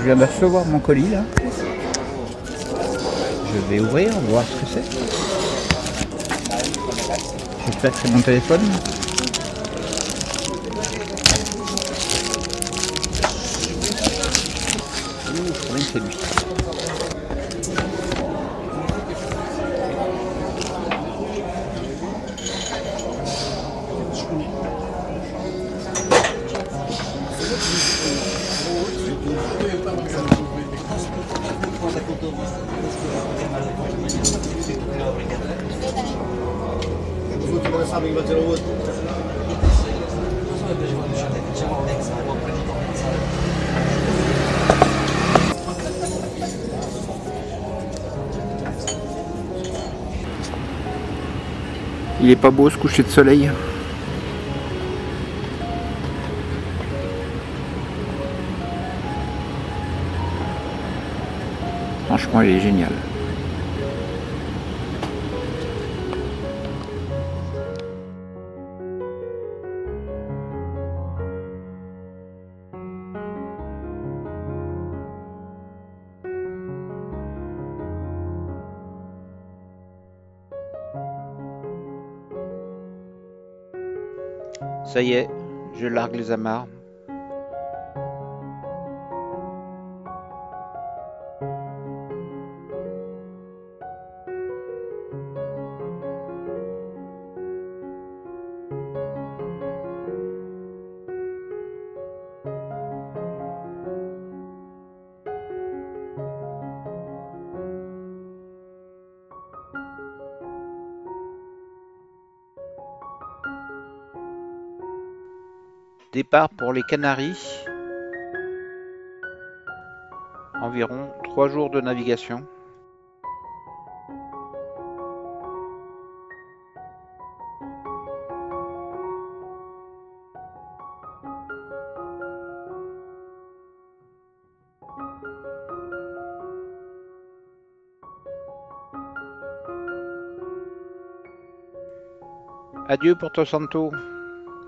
viens de recevoir mon colis là. Je vais ouvrir, voir ce que c'est. J'espère que c'est mon téléphone. Ouh, je crois bien que c'est lui. Il est pas beau ce coucher de soleil. Franchement, il est génial. Ça y est, je largue les amarres. Départ pour les Canaries. Environ 3 jours de navigation. Adieu Porto Santo.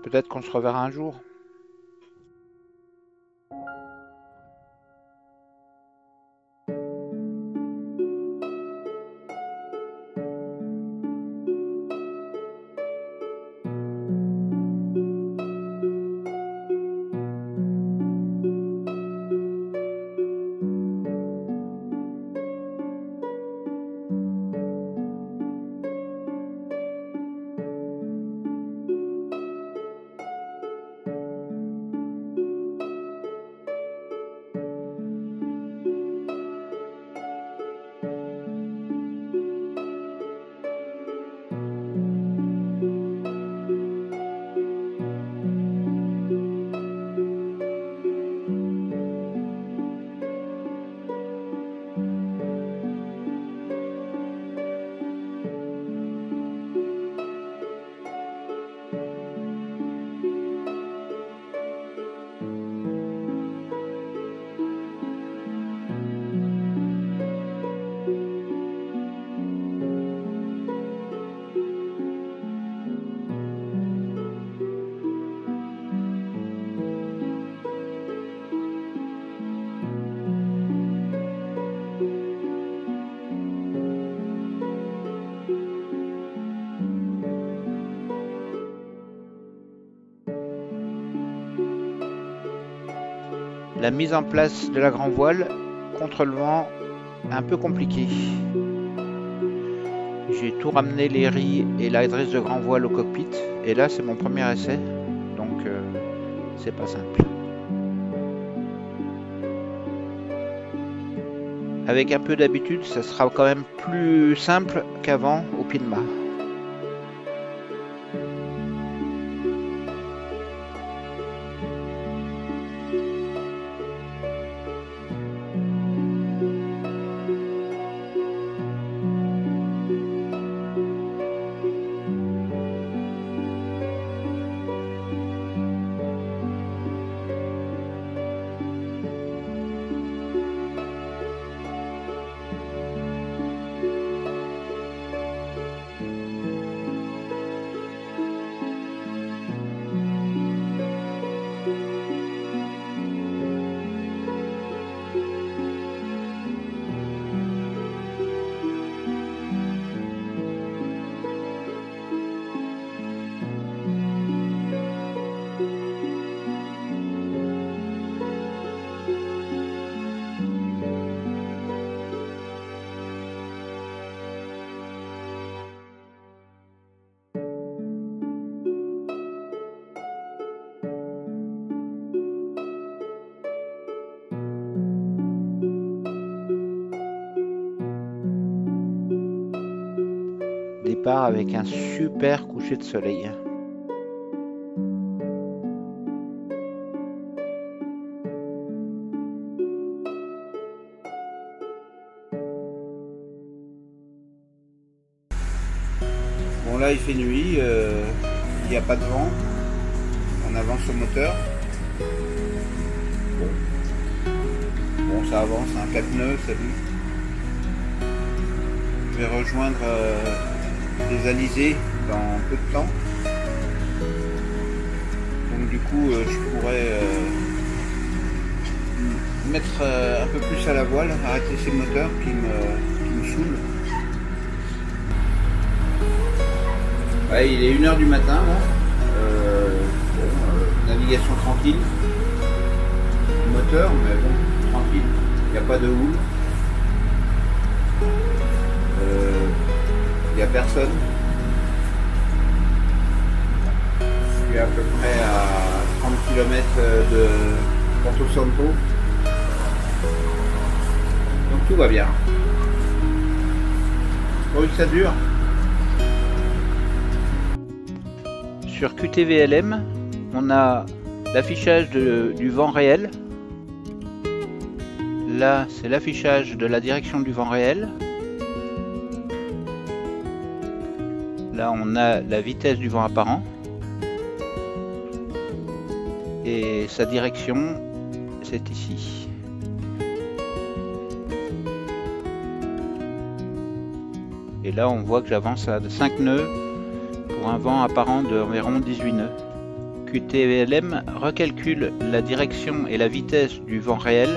Peut-être qu'on se reverra un jour. La mise en place de la grand voile contre le vent, un peu compliqué. J'ai tout ramené, les ris et l'adresse de grand voile au cockpit. Et là, c'est mon premier essai. Donc, c'est pas simple. Avec un peu d'habitude, ça sera quand même plus simple qu'avant au pied de mât. départ avec un super coucher de soleil. Bon là il fait nuit, il n'y a pas de vent, on avance au moteur. Bon ça avance, un 4 nœuds, salut. Je vais rejoindre les alizés dans peu de temps. Donc du coup je pourrais mettre un peu plus à la voile, arrêter ces moteurs qui me saoulent. Ouais, il est 1 h du matin là. Navigation tranquille. Moteur, mais bon, tranquille. Il n'y a pas de houle. Il n'y a personne. Je suis à peu près à 30 km de Porto Santo. Donc tout va bien. Pourvu que ça dure. Sur QTVLM, on a l'affichage du vent réel. Là, c'est l'affichage de la direction du vent réel. Là, on a la vitesse du vent apparent. Et sa direction, c'est ici. Et là, on voit que j'avance à 5 nœuds pour un vent apparent d'environ 18 nœuds. QTVLM recalcule la direction et la vitesse du vent réel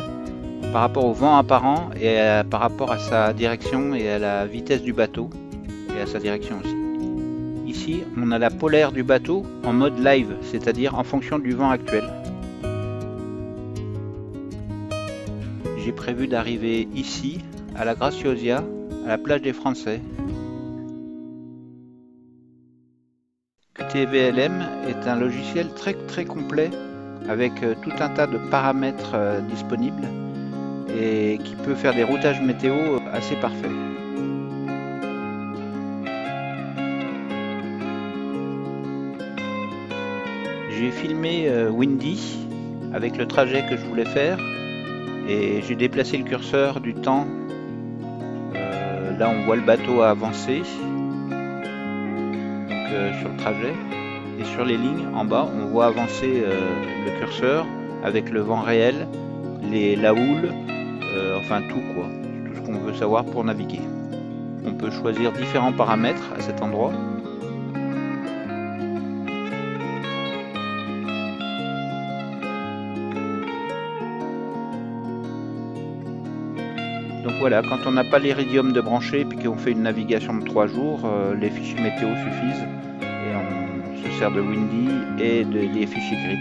par rapport au vent apparent et par rapport à sa direction et à la vitesse du bateau et à sa direction aussi. Ici, on a la polaire du bateau en mode live, c'est-à-dire en fonction du vent actuel. J'ai prévu d'arriver ici, à la Graciosia, à la plage des Français. QTVLM est un logiciel très complet avec tout un tas de paramètres disponibles et qui peut faire des routages météo assez parfaits. J'ai filmé Windy avec le trajet que je voulais faire et j'ai déplacé le curseur du temps. Là on voit le bateau avancer sur le trajet et sur les lignes en bas on voit avancer le curseur avec le vent réel, la houle, enfin tout quoi, tout ce qu'on veut savoir pour naviguer. On peut choisir différents paramètres à cet endroit. Donc voilà, quand on n'a pas l'Iridium de brancher et qu'on fait une navigation de 3 jours, les fichiers météo suffisent et on se sert de Windy et des fichiers grip.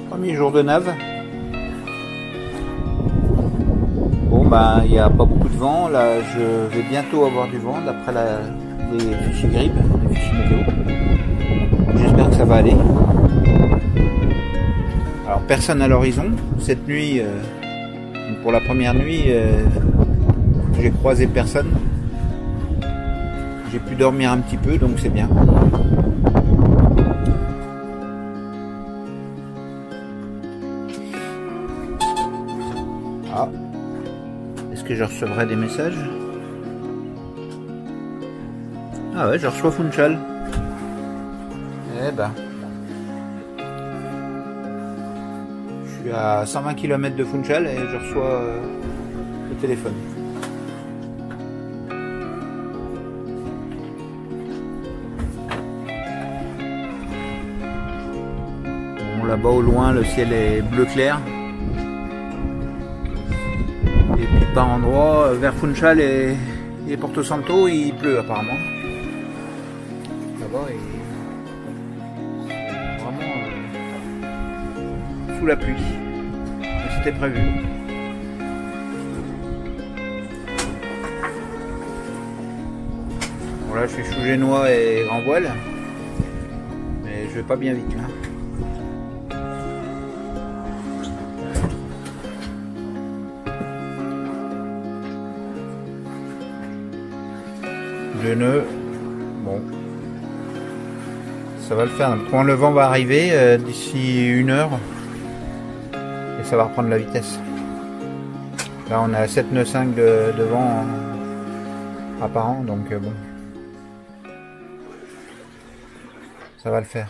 Premier jour de nav. Bon ben il n'y a pas beaucoup de vent, là je vais bientôt avoir du vent d'après les fichiers grip, les fichiers météo. J'espère que ça va aller. Alors personne à l'horizon. Cette nuit, pour la première nuit, j'ai croisé personne. J'ai pu dormir un petit peu donc c'est bien. Ah, est-ce que je recevrai des messages? Ah ouais, je reçois Funchal. Eh ben, je suis à 120 km de Funchal et je reçois le téléphone. Bon, là-bas au loin, le ciel est bleu clair. Et puis par endroits, vers Funchal et Porto Santo, il pleut apparemment. Là-bas, c'est vraiment sous la pluie. Mais c'était prévu. Bon là je suis sous génois et grand voile, mais je vais pas bien vite là. Deux nœuds, bon, ça va le faire. Quand le vent va arriver d'ici 1 heure, et ça va reprendre la vitesse. Là on est à 7 nœuds 5 de vent apparent, donc bon, ça va le faire.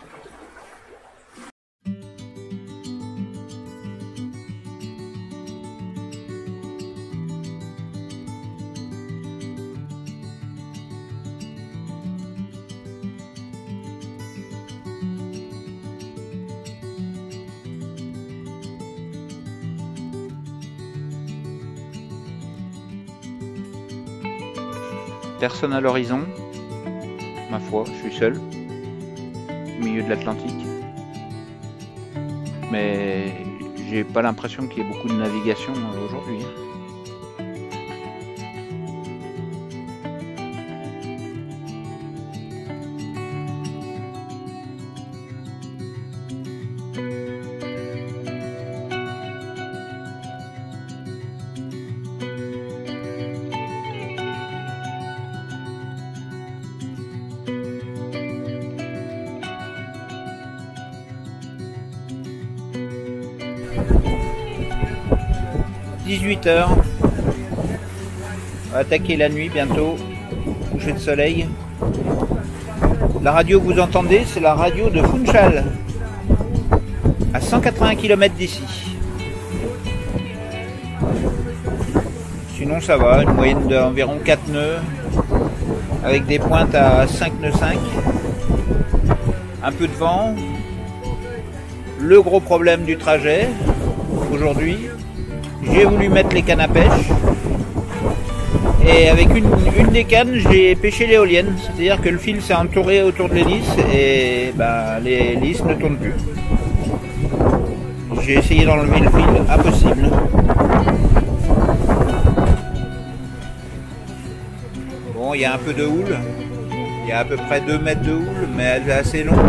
Personne à l'horizon, ma foi, je suis seul, au milieu de l'Atlantique. Mais j'ai pas l'impression qu'il y ait beaucoup de navigation aujourd'hui. 18 h, on va attaquer la nuit bientôt, coucher de soleil. La radio que vous entendez, c'est la radio de Funchal, à 180 km d'ici. Sinon ça va, une moyenne d'environ 4 nœuds, avec des pointes à 5 nœuds 5. Un peu de vent. Le gros problème du trajet, aujourd'hui, j'ai voulu mettre les cannes à pêche. Et avec une des cannes, j'ai pêché l'éolienne. C'est-à-dire que le fil s'est entouré autour de l'hélice et ben, l'hélice ne tourne plus. J'ai essayé d'enlever le fil, impossible. Bon, il y a un peu de houle. Il y a à peu près 2 mètres de houle, mais elle est assez longue.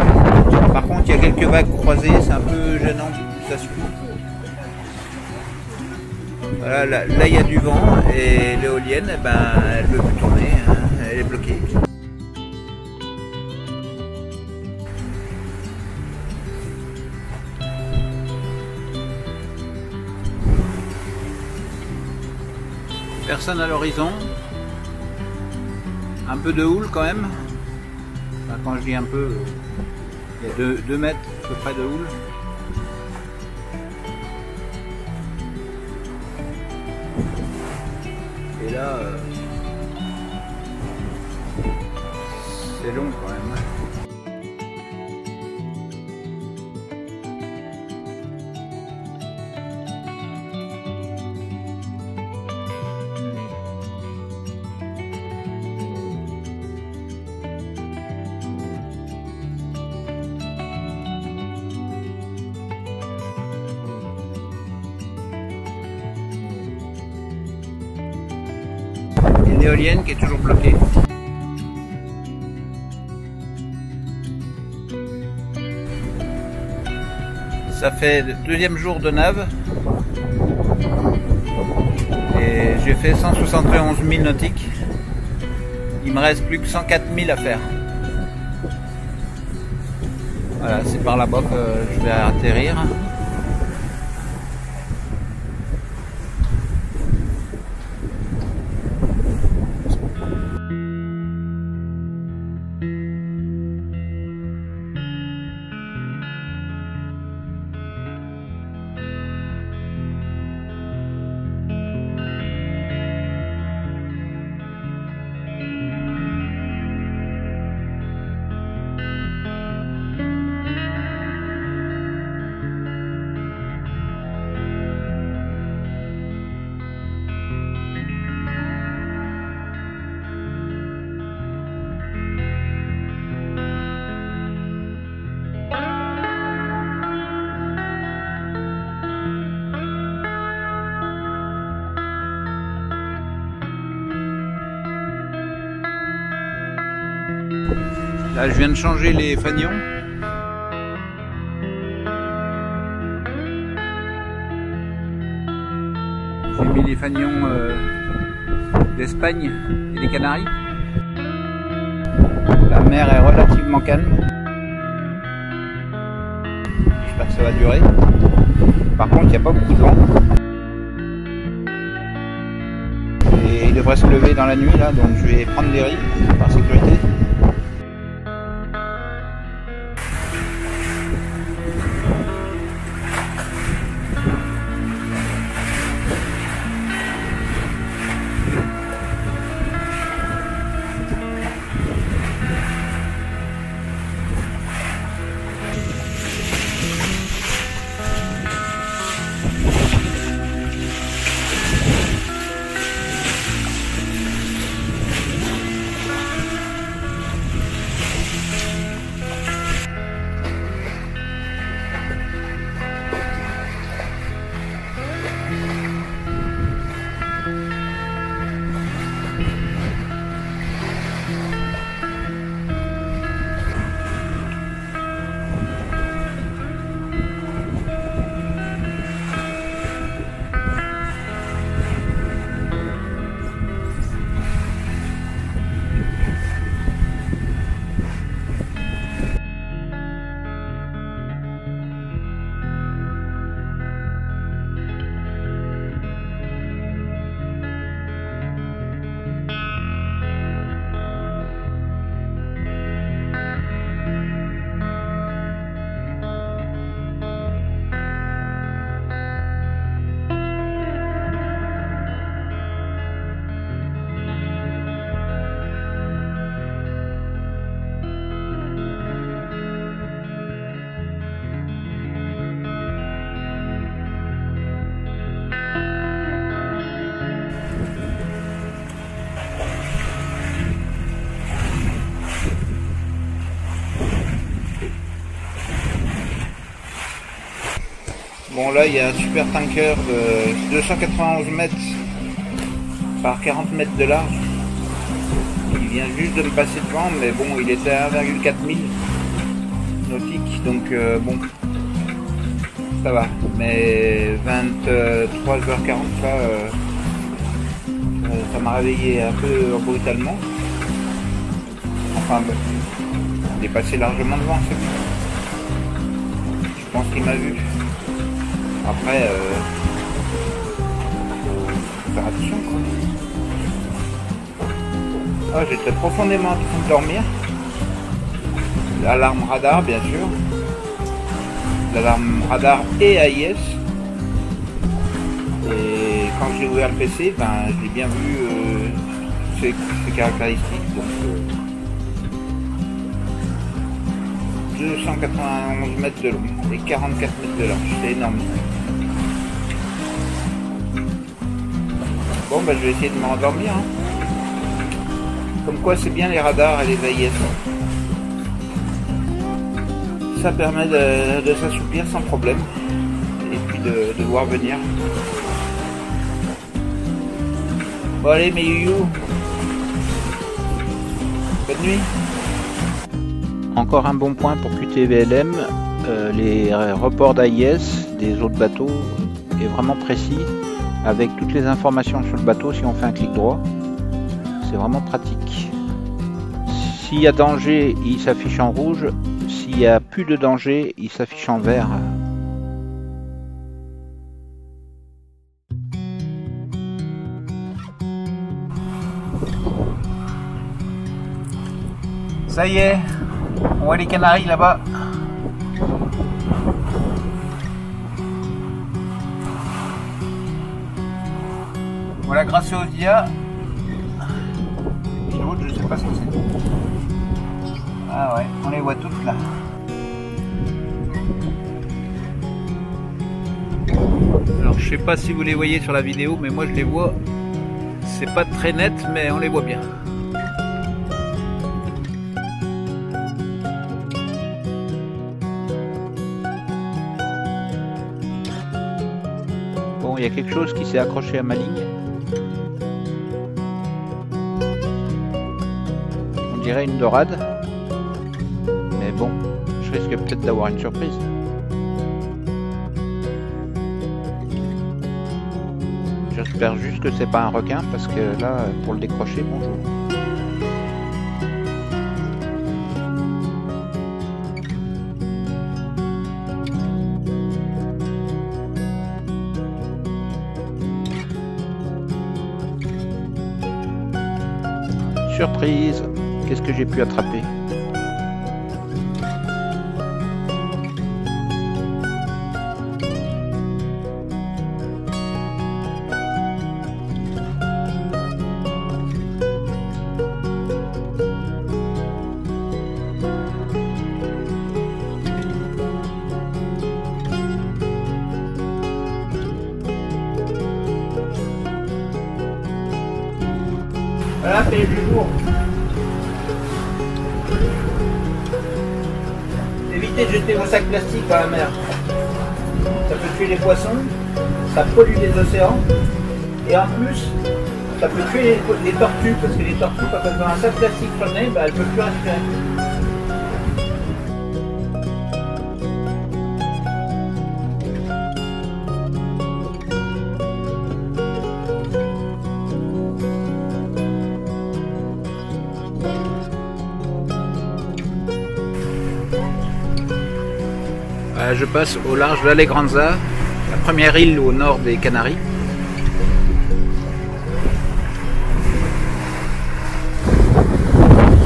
Par contre, il y a quelques vagues croisées, c'est un peu gênant. Ça se coupe. Voilà, là il y a du vent et l'éolienne, eh ben, elle ne veut plus tourner, hein, elle est bloquée. Personne à l'horizon. Un peu de houle quand même. Enfin, quand je dis un peu, il y a 2 mètres à peu près de houle. Et là, c'est long quand même. L'éolienne qui est toujours bloquée. Ça fait le 2e jour de nave et j'ai fait 171 000 nautiques. Il me reste plus que 104 000 à faire. Voilà, c'est par là-bas que je vais atterrir. Là, je viens de changer les fanions. J'ai mis les fanions d'Espagne et des Canaries. La mer est relativement calme. J'espère que ça va durer. Par contre, il n'y a pas beaucoup de vent. Et il devrait se lever dans la nuit là, donc je vais prendre des rives par sécurité. Bon là il y a un super tanker de 291 mètres par 40 mètres de large. Il vient juste de me passer devant, mais bon il était à 1,4 000 nautiques, donc bon ça va. Mais 23h40 là, ça m'a réveillé un peu brutalement. Enfin bon, il est passé largement devant, c'est bon. Je pense qu'il m'a vu. Après, faut faire attention quoi. Ah, j'étais profondément en train de dormir. L'alarme radar bien sûr. L'alarme radar et AIS. Et quand j'ai ouvert le PC, ben, j'ai bien vu ses caractéristiques. Donc, 291 mètres de long et 44 mètres de large, c'est énorme. Bon bah je vais essayer de me rendormir. Hein. Comme quoi c'est bien les radars et les AIS. Ça permet de s'assoupir sans problème. Et puis de voir venir. Bon allez mes youyou. Bonne nuit. Encore un bon point pour QTVLM, les reports d'AIS des autres bateaux est vraiment précis avec toutes les informations sur le bateau si on fait un clic droit. C'est vraiment pratique. S'il y a danger, il s'affiche en rouge. S'il n'y a plus de danger, il s'affiche en vert. Ça y est, on voit les Canaries là-bas. Voilà Graciosia. Et l'autre, je sais pas ce que c'est. Ah ouais, on les voit toutes là. Alors je sais pas si vous les voyez sur la vidéo, mais moi je les vois. C'est pas très net, mais on les voit bien. Bon, il y a quelque chose qui s'est accroché à ma ligne. On dirait une dorade. bon, je risque peut-être d'avoir une surprise. J'espère juste que c'est pas un requin parce que là, pour le décrocher, bonjour. Surprise! Qu'est-ce que j'ai pu attraper? Voilà, c'est du jour. Évitez de jeter vos sacs plastiques dans la mer. Ça peut tuer les poissons, ça pollue les océans, et en plus, ça peut tuer les tortues, parce que les tortues, quand elles ont un sac plastique sur le nez, elles ne peuvent plus respirer. Je passe au large d'Alegranza, la première île au nord des Canaries.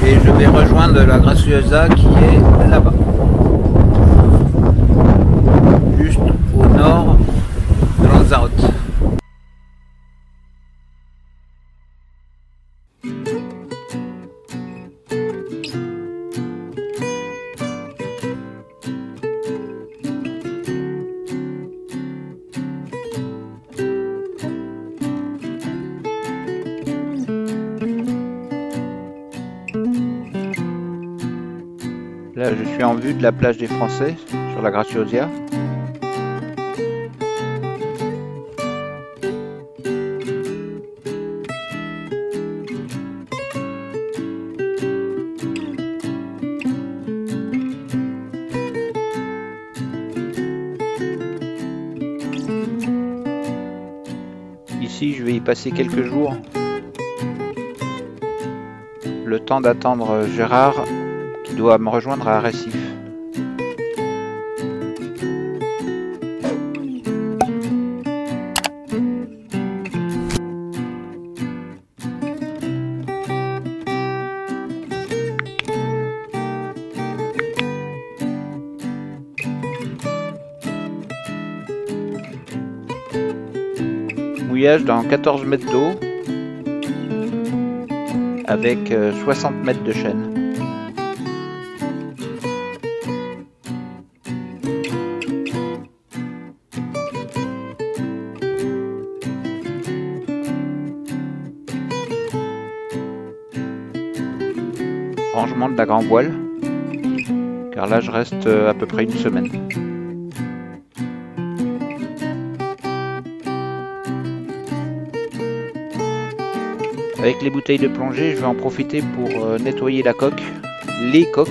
Et je vais rejoindre la Graciosa qui est là-bas. Juste au nord de Lanzarote. Là, je suis en vue de la plage des Français sur la Graciosa. Ici, je vais y passer quelques jours. Le temps d'attendre Gérard qui doit me rejoindre à Recife. Mouillage dans 14 mètres d'eau avec 60 mètres de chaîne. Rangement de la grand voile, car là je reste à peu près une semaine. Avec les bouteilles de plongée, je vais en profiter pour nettoyer la coque, les coques,